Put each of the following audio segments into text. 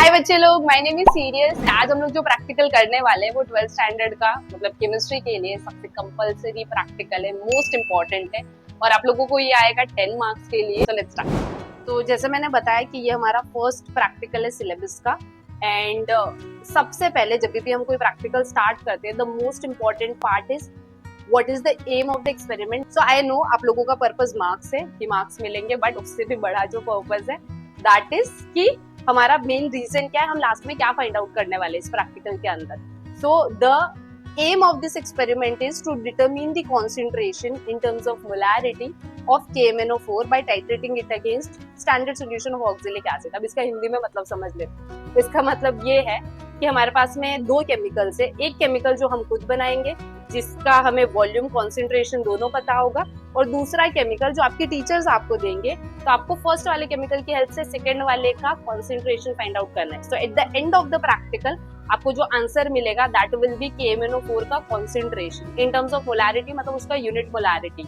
हाय बच्चे लोग, my name is serious. आज हम लोग जो प्रैक्टिकल करने वाले हैं वो 12th स्टैंडर्ड का मतलब केमिस्ट्री के लिए सबसे कंपलसरी प्रैक्टिकल है, मोस्ट इम्पोर्टेंट है और आप लोगों को ये आएगा 10 मार्क्स के लिए। तो लेट्स स्टार्ट। तो जैसे मैंने बताया कि ये हमारा फर्स्ट प्रैक्टिकल है सिलेबस का एंड सबसे पहले जब भी हम कोई प्रैक्टिकल स्टार्ट करते हैं the most important part is what is the aim of the experiment. So I know आप लोगों का पर्पस मार्क्स है कि मार्क्स मिलेंगे, बट उससे भी बड़ा जो पर्पस है दैट इज कि हमारा मेन रीजन क्या है, हम लास्ट में क्या फाइंड आउट करने वाले इस प्रैक्टिकल के अंदर। So the aim of this experiment is to determine the concentration in terms of molarity of KMnO4 by titrating it against standard solution of oxalic acid. अब इसका हिंदी में मतलब समझ लेते। इसका मतलब ये है कि हमारे पास में दो केमिकल्स है, एक केमिकल जो हम खुद बनाएंगे जिसका हमें वॉल्यूम कॉन्सेंट्रेशन दोनों पता होगा, और दूसरा केमिकल जो आपके टीचर्स आपको देंगे, तो आपको फर्स्ट वाले केमिकल की हेल्प से सेकेंड वाले का कॉन्सेंट्रेशन फाइंड आउट करना है। So at the end of the practical आपको जो आंसर मिलेगा दैट विल बी KMnO4 का concentration in terms of molarity, मतलब उसका यूनिट मोलैरिटी।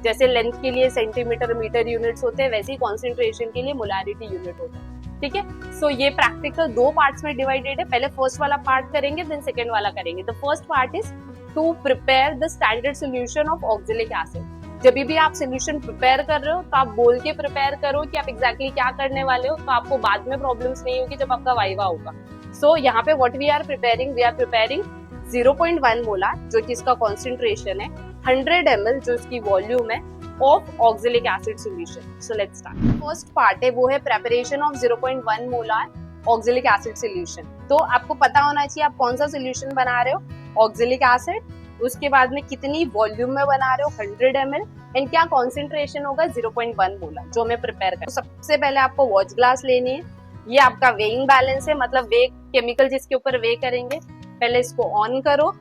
जैसे लेंथ के लिए सेंटीमीटर मीटर यूनिट्स होते हैं, वैसे ही कॉन्सेंट्रेशन के लिए मोलैरिटी यूनिट होता है। ठीक है, सो ये प्रैक्टिकल दो पार्ट्स में डिवाइडेड है। पहले फर्स्ट वाला पार्ट करेंगे, देन सेकेंड वाला करेंगे। The first part is to prepare the standard solution of oxalic acid. जब भी आप सोल्यूशन प्रिपेयर कर रहे हो तो आप बोल के प्रिपेयर करो कि आप एग्जैक्टली क्या करने वाले हो, तो आपको बाद में प्रॉब्लम्स नहीं होगी जब आपका वाइवा होगा। सो यहाँ पे what we are preparing 0.1 molar जो कि इसका कॉन्सेंट्रेशन है, 100 ml जो इसकी वॉल्यूम है of oxalic acid solution. So let's start. First part है वो है preparation of 0.1 molar oxalic acid solution. तो आपको पता होना चाहिए आप कौन सा सॉल्यूशन बना रहे हो, ऑक्सैलिक एसिड, उसके बाद में कितनी वॉल्यूम में बना रहे हो 100 ml, एंड क्या कॉन्सेंट्रेशन होगा 0.1 मोलार जो मैं प्रिपेयर कर। तो सबसे पहले आपको वॉच ग्लास लेनी है, ये आपका वेइंग बैलेंस है, मतलब वे केमिकल जिसके ऊपर वे करेंगे। पहले इसको ऑन करो,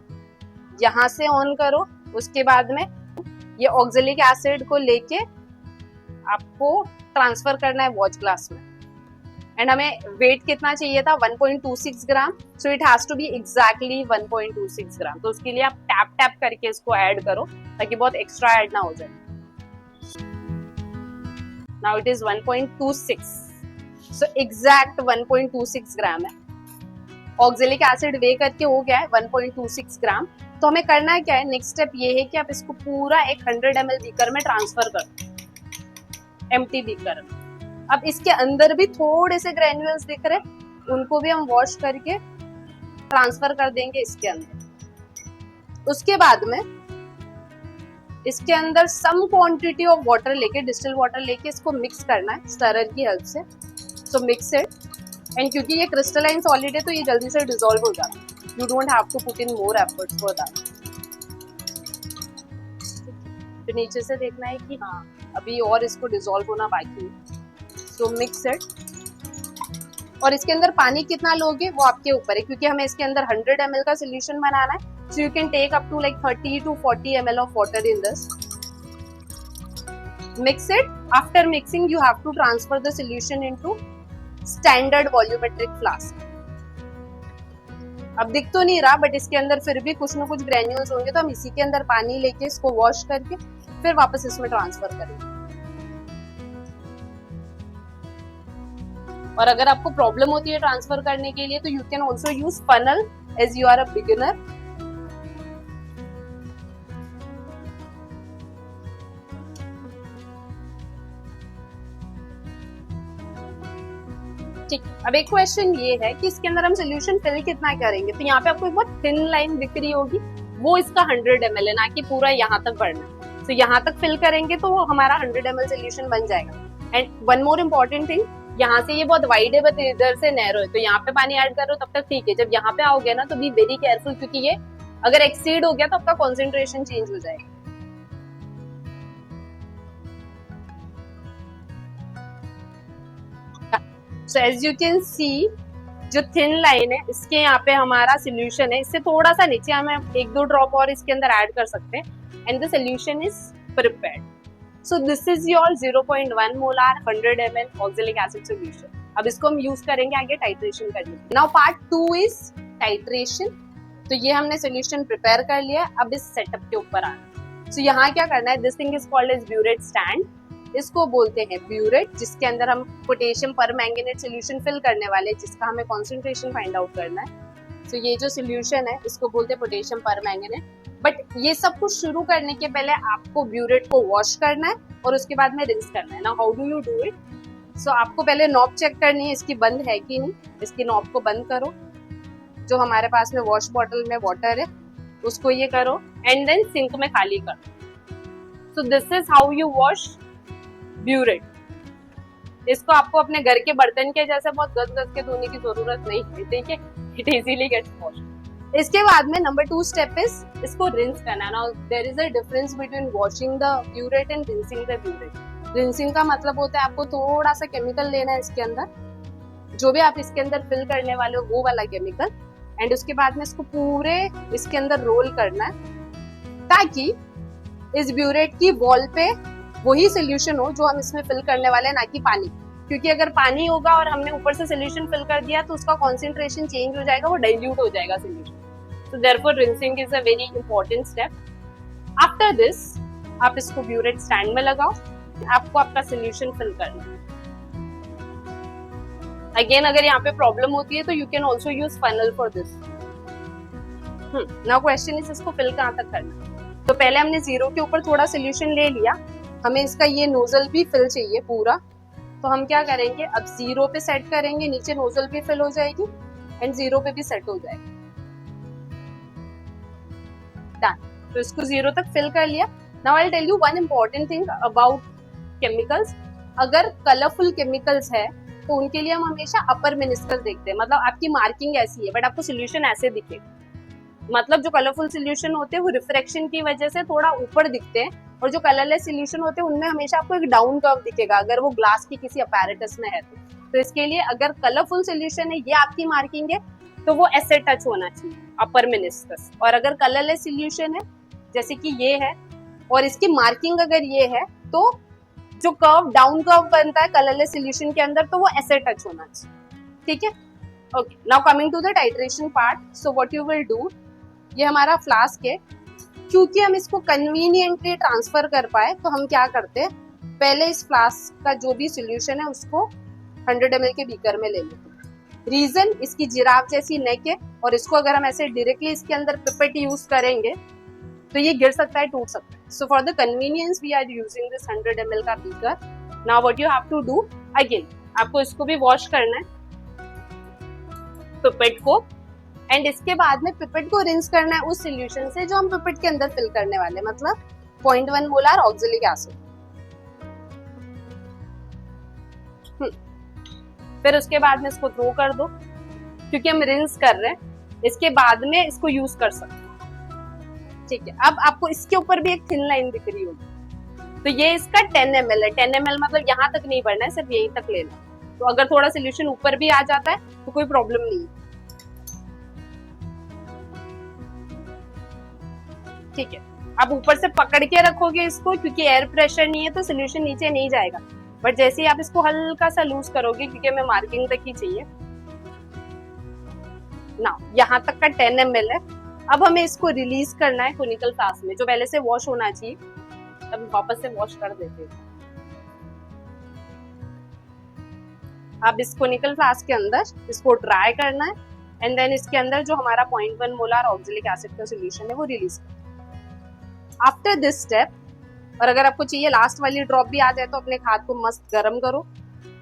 यहाँ से ऑन करो, उसके बाद में ये ऑक्सैलिक एसिड को लेके आपको ट्रांसफर करना है वॉच ग्लास में। एंड हमें वेट कितना चाहिए था 1.26 gram, so it has to be exactly 1.26 gram. तो उसके लिए आप टैप टैप करके इसको ऐड करो ताकि बहुत एक्स्ट्रा ऐड ना हो जाए। Now it is 1.26, so exact 1.26 ग्राम है। ऑक्सैलिक एसिड वे करके हो गया है 1.26 ग्राम। तो हमें करना है क्या है, नेक्स्ट स्टेप ये है कि आप इसको पूरा एक 100 ml बीकर में ट्रांसफर कर दो, एम्प्टी बीकर में। अब इसके अंदर भी थोड़े से ग्रेन्यूल्स दिख रहे, उनको भी हम वॉश करके ट्रांसफर कर देंगे इसके अंदर। उसके बाद में इसके अंदर सम क्वांटिटी ऑफ वाटर लेके, डिस्टिल वाटर लेके इसको मिक्स करना है स्टरर की हेल्प से। सो मिक्स इट, एंड क्योंकि ये क्रिस्टलाइन सॉलिड है तो ये जल्दी से डिसॉल्व हो जाता है। You don't have to put in more efforts for that. तो नीचे से देखना है कि हाँ अभी और इसको डिसॉल्व होना बाकी है। तो मिक्स इट, और इसके अंदर पानी कितना लोगे वो आपके ऊपर है, क्योंकि हमें इसके अंदर 100 ml का सोल्यूशन बनाना है। So you can take up to like 30 to 40 ml of water in this. Mix it, after mixing you have to transfer the solution into standard volumetric flask. अब दिख तो नहीं रहा, बट इसके अंदर फिर भी कुछ ना कुछ ग्रेन्यूल्स होंगे, तो हम इसी के अंदर पानी लेके इसको वॉश करके फिर वापस इसमें ट्रांसफर करेंगे। और अगर आपको प्रॉब्लम होती है ट्रांसफर करने के लिए तो you can also use funnel as you are a beginner. ठीक, अब एक क्वेश्चन ये है कि इसके अंदर हम सोल्यूशन फिल कितना करेंगे। तो यहाँ पे आपको एक बहुत थिन लाइन दिख रही होगी, वो इसका 100 ml है, ना कि पूरा यहाँ तक बढ़ना। तो यहाँ तक फिल करेंगे तो हमारा 100 ml सोल्यूशन बन जाएगा। And one more important thing, यहाँ से ये बहुत वाइड है बट इधर से नैरो है, तो यहाँ पे पानी ऐड करो तब तक ठीक है। जब यहाँ पे आओगे ना तो बी वेरी केयरफुल, क्योंकि ये अगर एक्सीड हो गया तो आपका कॉन्सेंट्रेशन चेंज हो जाएगा। So as you can see जो थिन लाइन है इसके यहाँ पे हमारा सोल्यूशन है, इससे थोड़ा सा नीचे हम 1-2 ड्रॉप और इसके अंदर ऐड कर सकते हैं, and the solution is prepared. So this is your 0.1 molar 100 ml oxalic acid solution. अब इसको हम यूज करेंगे आगे टाइट्रेशन करने के लिए। Now part 2 is titration. तो ये हमने सॉल्यूशन प्रिपेयर कर लिया, अब इस सेटअप के ऊपर आना। सो यहाँ क्या करना है, this thing is called as burette stand. इसको बोलते हैं ब्यूरेट, जिसके अंदर हम पोटेशियम परमैंगनेट सोल्यूशन फिल करने वाले हैं, जिसका हमें कॉन्सेंट्रेशन फाइंड आउट करना है। तो ये जो सोल्यूशन है इसको बोलते हैं पोटेशियम परमैंगनेट। बट ये सब कुछ शुरू करने के पहले आपको ब्यूरेट को वॉश करना है और उसके बाद में रिंस करना है। ना how do you do it? So आपको पहले नॉब चेक करनी है इसकी बंद है कि नहीं। इसकी नॉब को बंद करो, जो हमारे पास में वॉश बॉटल में वाटर है उसको ये करो एंड देन सिंक में खाली करो। सो this is how you wash burette. इसको आपको अपने घर के बर्तन के जैसे बहुत गस के धोने की जरूरत नहीं है, ठीक है, इट इजीली गेट्स वॉश्ड। इसके बाद में नंबर 2 स्टेप इज इसको रिंस करना। Now there is a difference between washing the burette and rinsing the burette. Rinsing का मतलब होता है आपको थोड़ा सा केमिकल लेना है इसके अंदर, जो भी आप इसके अंदर फिल करने वाले हो वो वाला केमिकल, एंड उसके बाद में इसको पूरे इसके अंदर रोल करना है ताकि इस ब्यूरेट की वॉल पे वही सोल्यूशन हो जो हम इसमें फिल करने वाले हैं, ना कि पानी। क्योंकि अगर पानी होगा और हमने ऊपर से सोल्यूशन फिल कर दिया तो उसका कॉन्सेंट्रेशन चेंज हो जाएगा, वो डाइल्यूट हो जाएगा solution. So therefore rinsing is a very important step. After this आप इसको ब्यूरेट स्टैंड में लगाओ, आपको आपका सोल्यूशन फिल करना है। अगेन अगर यहाँ पे प्रॉब्लम होती है तो you can also use funnel for this. Now question is इसको फिल कहाँ तक करना। तो पहले हमने 0 के ऊपर थोड़ा सोल्यूशन ले लिया, हमें इसका ये नोजल भी फिल चाहिए पूरा। तो हम क्या करेंगे, अब 0 पे सेट करेंगे, नीचे नोजल भी फिल हो जाएगी एंड 0 पे भी सेट हो जाएगी। डन। तो इसको 0 तक फिल कर लिया। Now I will tell you one important thing about chemicals. अगर कलरफुल केमिकल्स है तो उनके लिए हम हमेशा अपर मेनिस्कस देखते हैं, मतलब आपकी मार्किंग ऐसी है बट आपको सोल्यूशन ऐसे दिखेगा। मतलब जो कलरफुल सोल्यूशन होते हैं वो रिफ्रेक्शन की वजह से थोड़ा ऊपर दिखते हैं, और जो कलरलेस सोल्यूशन होते हैं उनमें हमेशा आपको एक डाउन कर्व दिखेगा अगर वो ग्लास की किसी अपैरेटस में है तो इसके लिए अगर कलरफुल सोल्यूशन है, ये आपकी मार्किंग है, तो वो ऐसे टच होना चाहिए अपर मेनिस्कस। और अगर कलरलेस सोल्यूशन है जैसे कि ये है और इसकी मार्किंग अगर ये है, तो जो कर्व डाउन कर्व बनता है कलरलेस सोल्यूशन के अंदर, तो वो ऐसे टच होना चाहिए, ठीक है। Okay, now coming to the titration part. So what you will do, ये हमारा फ्लास्क है, क्योंकि हम इसको कन्वीनियंटली ट्रांसफर कर पाए तो हम क्या करते हैं, पहले इस फ्लास्क का जो भी सोल्यूशन है उसको 100 ml के बीकर में ले लेते हैं। रीजन, इसकी जिराफ जैसी नेक है और इसको अगर हम ऐसे डायरेक्टली इसके अंदर पिपेट यूज करेंगे तो ये गिर सकता है, टूट सकता है। So for the convenience we are using this 100 ml का beaker. Now what you have to do, again आपको इसको भी वॉश करना है पिपेट को, एंड इसके बाद में पिपेट को रिंस करना है उस सोल्यूशन से जो हम पिपेट के अंदर फिल करने वाले, मतलब 0.1 मोलार ऑक्सैलिक एसिड। फिर उसके बाद में इसको थ्रो कर दो, क्योंकि हम रिंस कर रहे हैं, इसके बाद में इसको यूज कर सकते हैं, ठीक है। अब आपको इसके ऊपर भी एक थिन लाइन दिख रही होगी, तो ये इसका 10 ml है। 10 ml मतलब यहाँ तक नहीं बढ़ना है, सिर्फ यहीं तक लेना। तो अगर थोड़ा सोल्यूशन ऊपर भी आ जाता है तो कोई प्रॉब्लम नहीं है, ठीक है। आप ऊपर से पकड़ के रखोगे इसको, क्योंकि एयर प्रेशर नहीं है तो सोल्यूशन नीचे नहीं जाएगा। बट जैसे ही आप इसको हल्का सा लूज करोगे, क्योंकि हमें मार्किंग तक ही चाहिए ना, यहाँ तक का 10 ml है। अब हमें इसको रिलीज करना है कोनिकल फ्लास्क में, जो पहले से वॉश होना चाहिए। अब वापस से वॉश कर देते हैं। अब इस कोनिकल फ्लास्क के अंदर इसको ड्राई करना है एंड देन इसके अंदर जो हमारा 0.1 मोलार ऑक्सैलिक एसिड का सोल्यूशन है वो रिलीज करना है। आफ्टर दिस स्टेप, और अगर आपको चाहिए लास्ट वाली ड्रॉप भी आ जाए तो अपने हाथ को मस्त गर्म करो,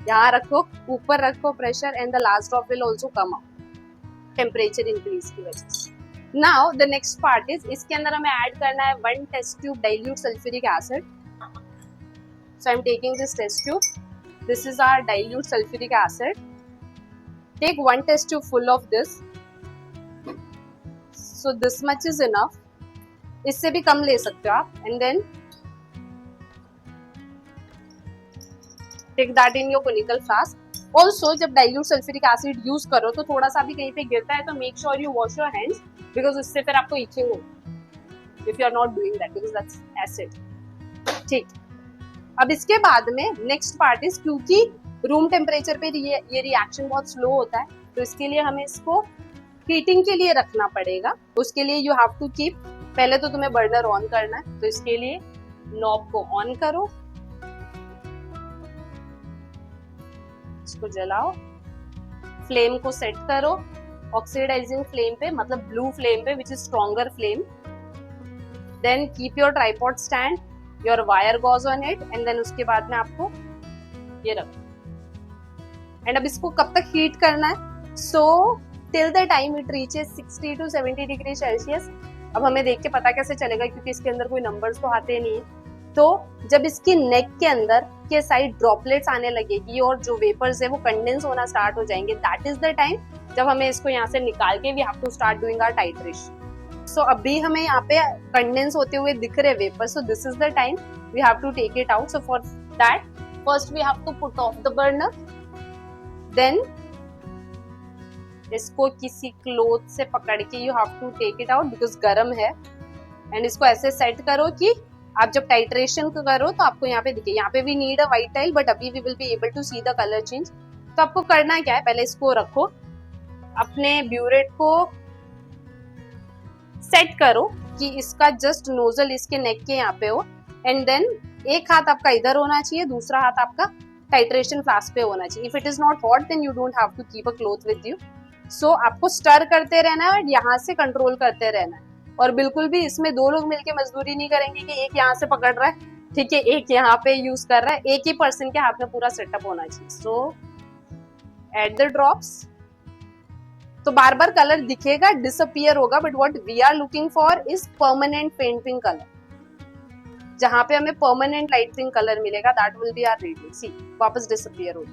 यहाँ रखो, ऊपर रखो pressure, and the last drop will also come out temperature increase की वजह से। Now the next part is, इसके अंदर हमें ऐड करना है 1 test tube dilute sulphuric acid. So I am taking this test tube, this is our dilute sulphuric acid. Take 1 test tube full of this, so this much is enough, इससे भी कम ले सकते हो आप। And then take that in your conical flask. Also जब dilute sulphuric acid use करो तो थोड़ा सा भी कहीं पे गिरता है तो make sure you wash your hands, because उससे फिर आपको इचिंग होगी if you are not doing that, because that's acid, ठीक। अब इसके बाद में नेक्स्ट पार्ट इज, क्योंकि रूम टेम्परेचर पे ये रिएक्शन बहुत स्लो होता है, तो इसके लिए हमें इसको हीटिंग के लिए रखना पड़ेगा। उसके लिए यू हैव टू कीप, पहले तो तुम्हें बर्नर ऑन करना है, तो इसके लिए नॉब को ऑन करो इसको जलाओ, फ्लेम को सेट करो ऑक्सीडाइजिंग फ्लेम पे, मतलब ब्लू फ्लेम पे, which is stronger flame. Then keep your tripod stand, your wire gauze on it, and then उसके बाद में आपको ये रखो। एंड अब इसको कब तक हीट करना है? So till the time it reaches 60 to 70 degree Celsius. अब हमें देख के पता कैसे चलेगा, क्योंकि इसके अंदर कोई नंबर्स तो आते नहीं है। तो जब इसकी नेक के अंदर के साइड ड्रॉपलेट्स आने लगेगी और जो वेपर्स है वो कंडेंस होना स्टार्ट हो जाएंगे, दैट इज द टाइम जब हमें इसको यहाँ से निकाल के we have to start doing our titration. So अभी हमें यहाँ पे कंडेंस होते हुए दिख रहे vapour, so this is the time we have to take it out. So for that first we have to put off the burner, then इसको किसी क्लोथ से पकड़ के you have to take it out because गर्म है। And इसको ऐसे set करो कि आप जब टाइट्रेशन करो तो आपको यहाँ पे दिखे। यहाँ पे we need a white tile, but अभी we will be able to see the colour change. तो आपको करना क्या है, पहले इसको रखो, अपने ब्यूरेट को सेट करो कि इसका जस्ट नोजल इसके नेक के यहाँ पे हो, एंड देन एक हाथ आपका इधर होना चाहिए, दूसरा हाथ आपका टाइट्रेशन फ्लास्क पे होना चाहिए। If it is not hot then you don't have to keep a cloth with you. So आपको स्टर करते रहना है और यहाँ से कंट्रोल करते रहना है, और बिल्कुल भी इसमें दो लोग मिलके मजदूरी नहीं करेंगे कि एक यहाँ से पकड़ रहा है, ठीक है, एक यहाँ पे यूज कर रहा है। एक ही पर्सन के हाथ में पूरा सेटअप होना चाहिए। सो एट द ड्रॉप्स, तो बार बार कलर दिखेगा, डिसअपियर होगा, but what we are looking for is permanent paint pink colour. जहां पे हमें परमानेंट लाइट पिंक कलर मिलेगा, that will be our reading. See वापस डिसअपियर होगा,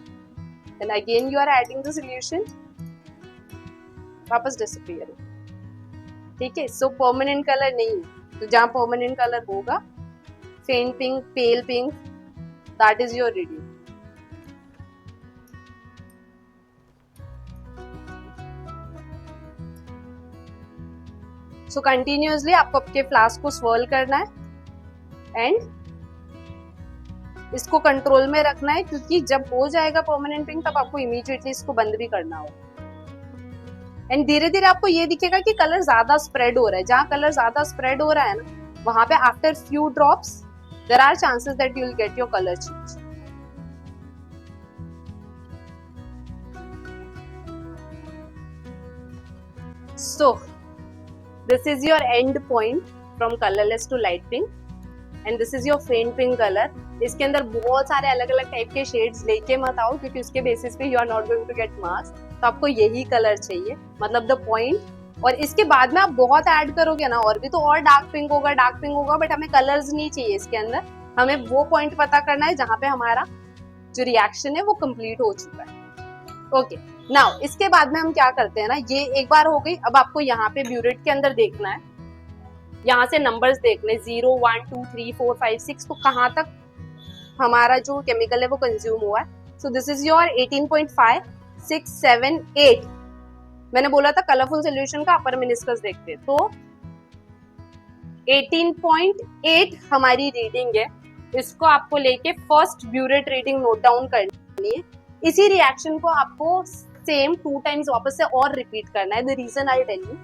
then again you are adding the solution, वापस disappear होगा, ठीक है। सो परमानेंट कलर नहीं है, तो जहां परमानेंट कलर होगा, फेंट pink, pail pink, that is your reading. So continuously आपको आपके फ्लास्क को स्वर्ल करना है एंड इसको कंट्रोल में रखना है, क्योंकि जब हो जाएगा परमानेंट पिंक तब आपको इमीडिएटली इसको बंद भी करना होगा। एंड धीरे धीरे आपको ये दिखेगा कि कलर ज्यादा स्प्रेड हो रहा है। जहां कलर ज्यादा स्प्रेड हो रहा है ना, वहां पे after few drops there are chances that you will get your colour change. So this is your end point from colourless to light pink, and this is your faint pink colour. इसके अंदर बहुत सारे अलग अलग type के shades लेके मत आओ, क्योंकि उसके बेसिस पे you are not going to get marks. तो आपको यही कलर चाहिए, मतलब द पॉइंट। और इसके बाद में आप बहुत ऐड करोगे ना, और भी तो और डार्क पिंक होगा, बट हमें कलर्स नहीं चाहिए इसके अंदर। हमें वो पॉइंट पता करना है जहां पे हमारा जो रिएक्शन है वो कंप्लीट हो चुका है। ओके, नाउ इसके बाद में हम क्या करते हैं ना, ये एक बार हो गई। अब आपको यहाँ पे ब्यूरेट के अंदर देखना है, यहाँ से नंबर्स देखने 0 1 2 3 4 5 6, तो कहाँ तक हमारा जो केमिकल है वो कंज्यूम हुआ है। सो दिस इज योर 18.5 6 7 8। मैंने बोला था कलरफुल सॉल्यूशन का अपर मेनिस्कस देखते हैं, तो 18.8 हमारी रीडिंग है। इसको आपको लेके first burette reading note down करनी है। इसी रिएक्शन को आपको सेम 2 टाइम्स वापस से और रिपीट करना है। The reason I tell you,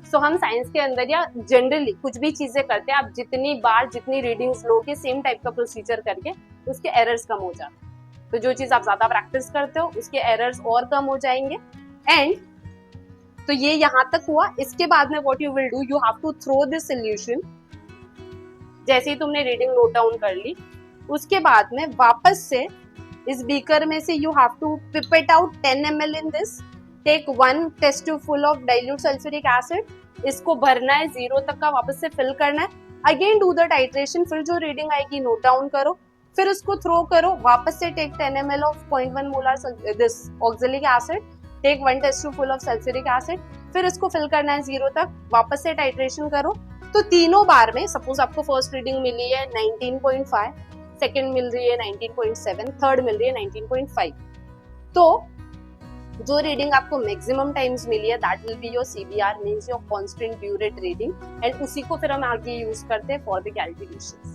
so हम साइंस के अंदर या जनरली कुछ भी चीजें करते हैं, आप जितनी बार जितनी रीडिंग्स लोगे सेम टाइप का प्रोसीजर करके, उसके एरर्स कम हो जाते हैं। तो जो चीज आप ज्यादा प्रैक्टिस करते हो उसके एरर्स और कम हो जाएंगे। एंड तो ये यहाँ तक हुआ। इसके बाद में what you will do, you have to throw this solution. जैसे ही तुमने रीडिंग नोट डाउन कर ली, उसके बाद में वापस से इस बीकर में से you have to pipette out 10 ml in this. Take 1 test tube full of dilute sulphuric acid. इसको भरना है 0 तक का, वापस से फिल करना है। अगेन डू द टाइट्रेशन, फिर जो रीडिंग आएगी नोट डाउन करो, फिर उसको थ्रो करो। वापस से take 10 ml of 0.1 molar this oxalic acid, take 1 test tube full of sulphuric acid, फिर इसको फिल करना है 0 तक, वापस से टाइट्रेशन करो। तो तीनों बार में सपोज आपको फर्स्ट रीडिंग मिली है 19.5, सेकेंड मिल रही है 19.7, थर्ड मिल रही है 19.5, तो जो रीडिंग आपको मैक्सिमम टाइम्स मिली है that will be your CBR, means your constant burette reading. And उसी को फिर हम आगे यूज करते हैं फॉर द कैलकुलेशंस।